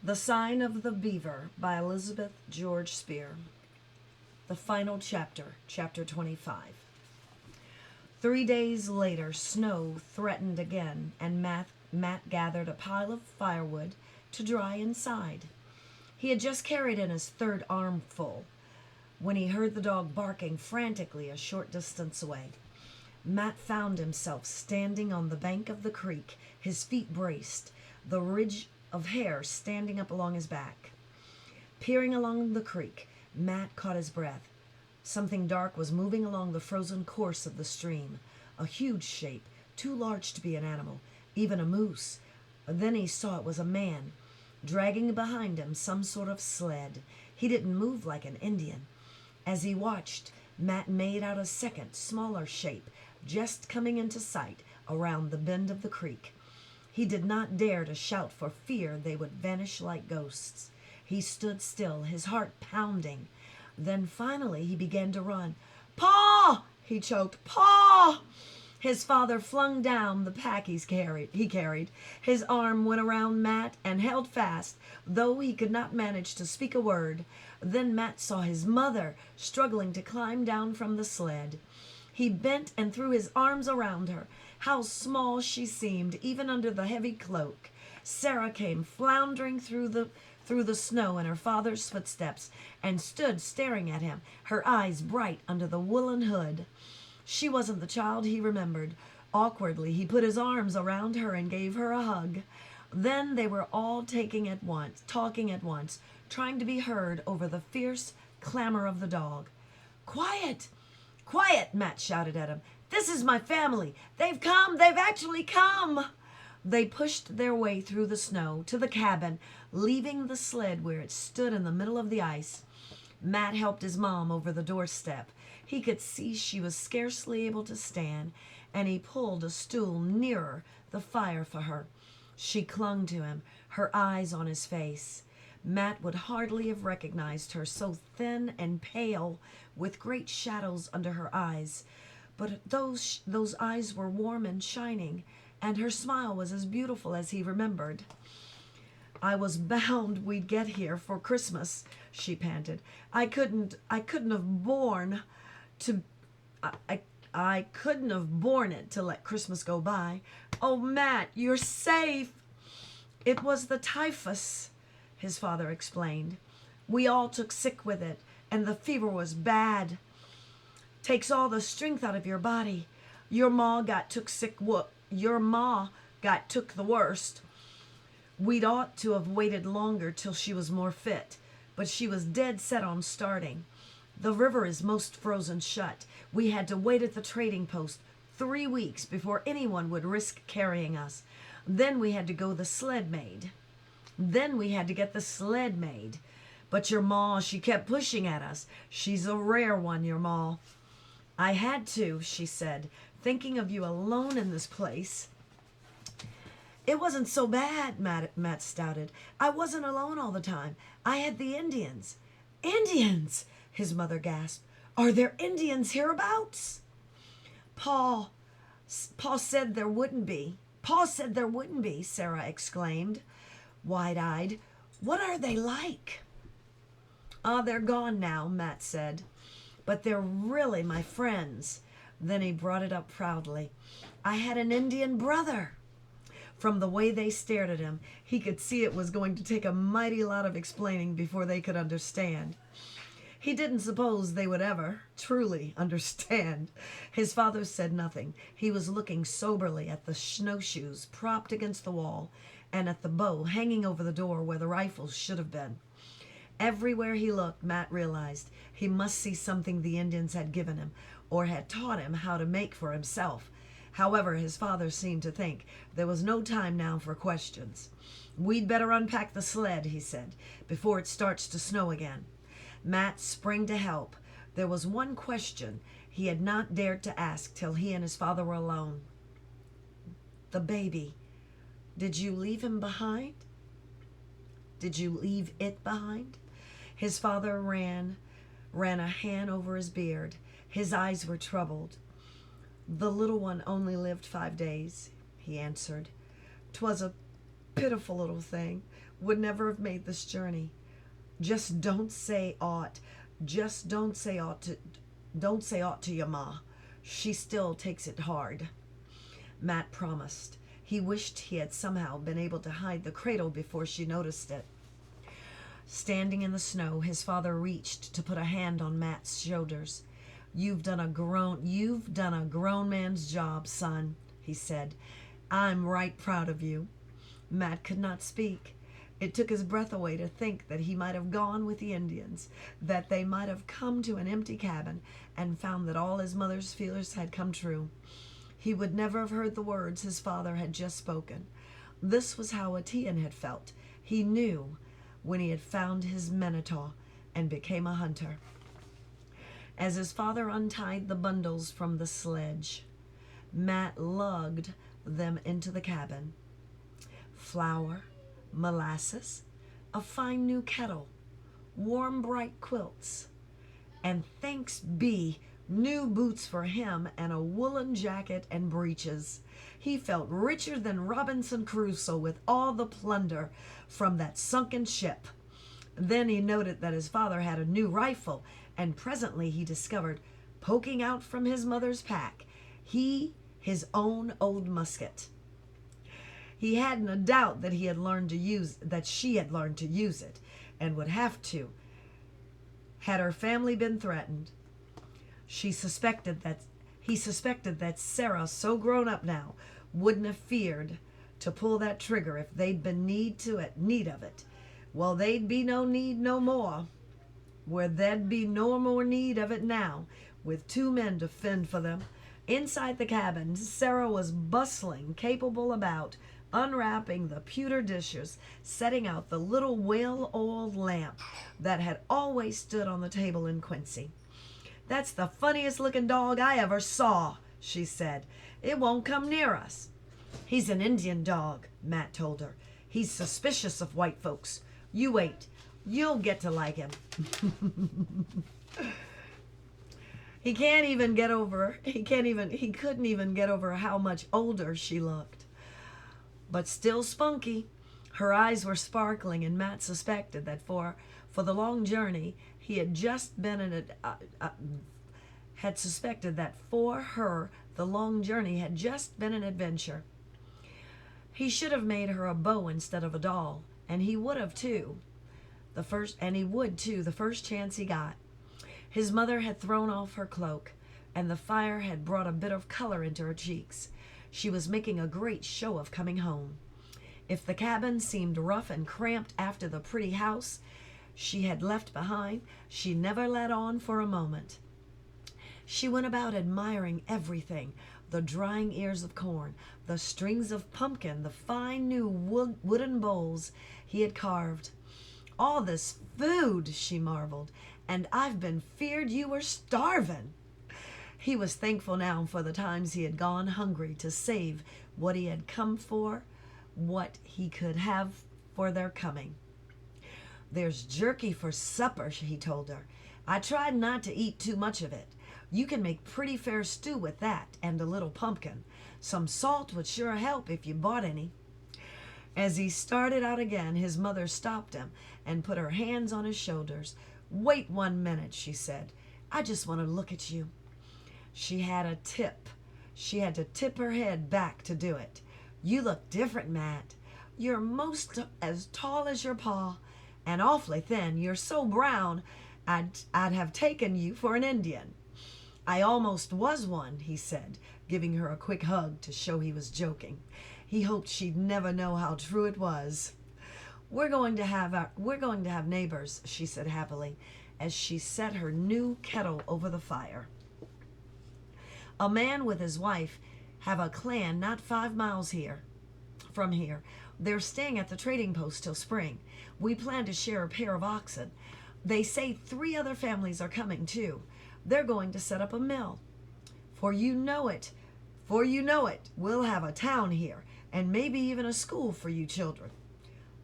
The Sign of the Beaver by Elizabeth George Speare. The final chapter, chapter 25. 3 days later, snow threatened again, and Matt gathered a pile of firewood to dry inside. He had just carried in his third armful when he heard the dog barking frantically a short distance away. Matt found himself standing on the bank of the creek, his feet braced, the ridge of hair standing up along his back. Peering along the creek, Matt caught his breath. Something dark was moving along the frozen course of the stream, a huge shape, too large to be an animal, even a moose. Then he saw it was a man, dragging behind him some sort of sled. He didn't move like an Indian. As he watched, Matt made out a second, smaller shape, just coming into sight around the bend of the creek. He did not dare to shout for fear they would vanish like ghosts. He stood still, his heart pounding. Then finally he began to run. "Pa!" he choked. "Pa!" His father flung down the pack he carried. His arm went around Matt and held fast, though he could not manage to speak a word. Then Matt saw his mother struggling to climb down from the sled. He bent and threw his arms around her. How small she seemed, even under the heavy cloak. Sarah came floundering through the snow in her father's footsteps and stood staring at him, her eyes bright under the woolen hood. She wasn't the child he remembered. Awkwardly, he put his arms around her and gave her a hug. Then they were all talking at once, trying to be heard over the fierce clamor of the dog. "Quiet! Quiet!" Matt shouted at him. "This is my family. They've come! They've actually come!" They pushed their way through the snow to the cabin, leaving the sled where it stood in the middle of the ice. Matt helped his mom over the doorstep. He could see she was scarcely able to stand, and he pulled a stool nearer the fire for her. She clung to him, her eyes on his face. Matt would hardly have recognized her, so thin and pale, with great shadows under her eyes. But those eyes were warm and shining, and her smile was as beautiful as he remembered. "I was bound we'd get here for Christmas," she panted. I couldn't have borne to I couldn't have borne it to let Christmas go by. Oh, Matt, you're safe." "It was the typhus," his father explained. "We all took sick with it, and the fever was bad. Takes all the strength out of your body. Your ma got took the worst. We'd ought to have waited longer till she was more fit, but she was dead set on starting. The river is most frozen shut. We had to wait at the trading post 3 weeks before anyone would risk carrying us. Then we had to get the sled made. But your ma, she kept pushing at us. She's a rare one, your ma." "I had to," she said, "thinking of you alone in this place." "It wasn't so bad," Matt stouted. "I wasn't alone all the time. I had the Indians." "Indians!" his mother gasped. "Are there Indians hereabouts?" Pa said there wouldn't be. Pa said there wouldn't be," Sarah exclaimed, wide-eyed. "What are they like?" They're gone now," Matt said. "But they're really my friends." Then he brought it up proudly. "I had an Indian brother." From the way they stared at him, he could see it was going to take a mighty lot of explaining before they could understand. He didn't suppose they would ever truly understand. His father said nothing. He was looking soberly at the snowshoes propped against the wall and at the bow hanging over the door where the rifles should have been. Everywhere he looked, Matt realized he must see something the Indians had given him or had taught him how to make for himself. However, his father seemed to think there was no time now for questions. "We'd better unpack the sled," he said, "before it starts to snow again." Matt sprang to help. There was one question he had not dared to ask till he and his father were alone. "The baby. Did you leave him behind? Did you leave it behind?" His father ran a hand over his beard. His eyes were troubled. "The little one only lived 5 days," he answered. "'Twas a pitiful little thing, would never have made this journey. Just don't say aught. Just don't say aught to your ma. She still takes it hard. Matt promised. He wished he had somehow been able to hide the cradle before she noticed it. Standing in the snow, his father reached to put a hand on Matt's shoulders. You've done a grown man's job, son, he said. I'm right proud of you. Matt could not speak. It took his breath away to think that he might have gone with the Indians, that they might have come to an empty cabin and found that all his mother's fears had come true. He would never have heard the words his father had just spoken. This was how Atian had felt. He knew when he had found his Manitou and became a hunter. As his father untied the bundles from the sledge, Matt lugged them into the cabin. Flour, molasses, a fine new kettle, warm bright quilts, and thanks be, new boots for him and a woolen jacket and breeches. He felt richer than Robinson Crusoe with all the plunder from that sunken ship. Then he noted that his father had a new rifle, and presently he discovered, poking out from his mother's pack, his own old musket. He hadn't a doubt that she had learned to use it, and would have to, had her family been threatened. He suspected that Sarah, so grown up now, wouldn't have feared to pull that trigger if they'd been need of it. Well, they'd be no need no more, where there'd be no more need of it now, with two men to fend for them. Inside the cabin, Sarah was bustling, capable about, unwrapping the pewter dishes, setting out the little whale-oiled lamp that had always stood on the table in Quincy. That's the funniest looking dog I ever saw, she said. It won't come near us. He's an Indian dog, Matt told her. He's suspicious of white folks. You wait. You'll get to like him. He couldn't even get over how much older she looked. But still spunky. Her eyes were sparkling, and Matt suspected that for the long journey he had just been an adventure. He should have made her a bow instead of a doll, and he would too, the first chance he got. His mother had thrown off her cloak, and the fire had brought a bit of color into her cheeks. She was making a great show of coming home. If the cabin seemed rough and cramped after the pretty house she had left behind, she never let on for a moment. She went about admiring everything, the drying ears of corn, the strings of pumpkin, the fine new wooden bowls he had carved. All this food, she marveled, and I've been feared you were starving. He was thankful now for the times he had gone hungry to save what he had come for, what he could have for their coming. There's jerky for supper, he told her. I tried not to eat too much of it. You can make pretty fair stew with that and a little pumpkin. Some salt would sure help if you bought any. As he started out again, his mother stopped him and put her hands on his shoulders. Wait 1 minute, she said. I just want to look at you. She had to tip her head back to do it. You look different, Matt. You're most as tall as your pa, and awfully thin. You're so brown, I'd have taken you for an Indian. I almost was one, he said, giving her a quick hug to show he was joking. He hoped she'd never know how true it was. We're going to have neighbors, she said happily, as she set her new kettle over the fire. A man with his wife have a clan not 5 miles from here. They're staying at the trading post till spring. We plan to share a pair of oxen. They say 3 other families are coming too. They're going to set up a mill. For you know it, we'll have a town here, and maybe even a school for you children.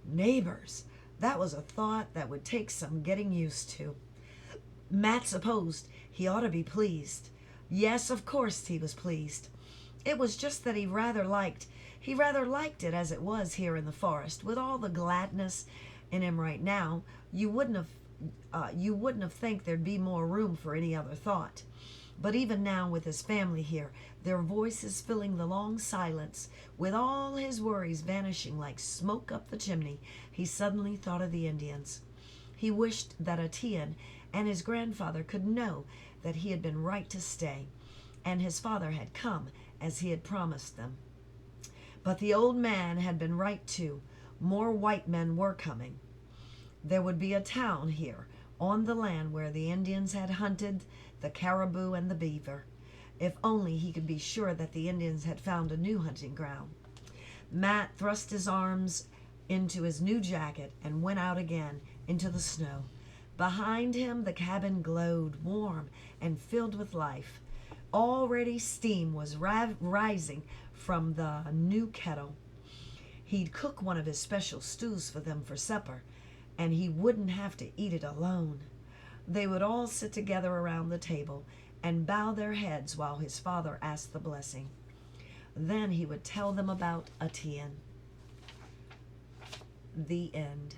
Neighbors, that was a thought that would take some getting used to. Matt supposed he ought to be pleased. Yes, of course he was pleased. It was just that he rather liked He rather liked it as it was here in the forest. With all the gladness in him right now, you wouldn't have think there'd be more room for any other thought. But even now, with his family here, their voices filling the long silence, with all his worries vanishing like smoke up the chimney, he suddenly thought of the Indians. He wished that Atian and his grandfather could know that he had been right to stay, and his father had come as he had promised them. But the old man had been right too. More white men were coming. There would be a town here on the land where the Indians had hunted the caribou and the beaver. If only he could be sure that the Indians had found a new hunting ground. Matt thrust his arms into his new jacket and went out again into the snow. Behind him, the cabin glowed, warm and filled with life. Already steam was rising from the new kettle. He'd cook one of his special stews for them for supper, and he wouldn't have to eat it alone. They would all sit together around the table and bow their heads while his father asked the blessing. Then he would tell them about Atian. The end.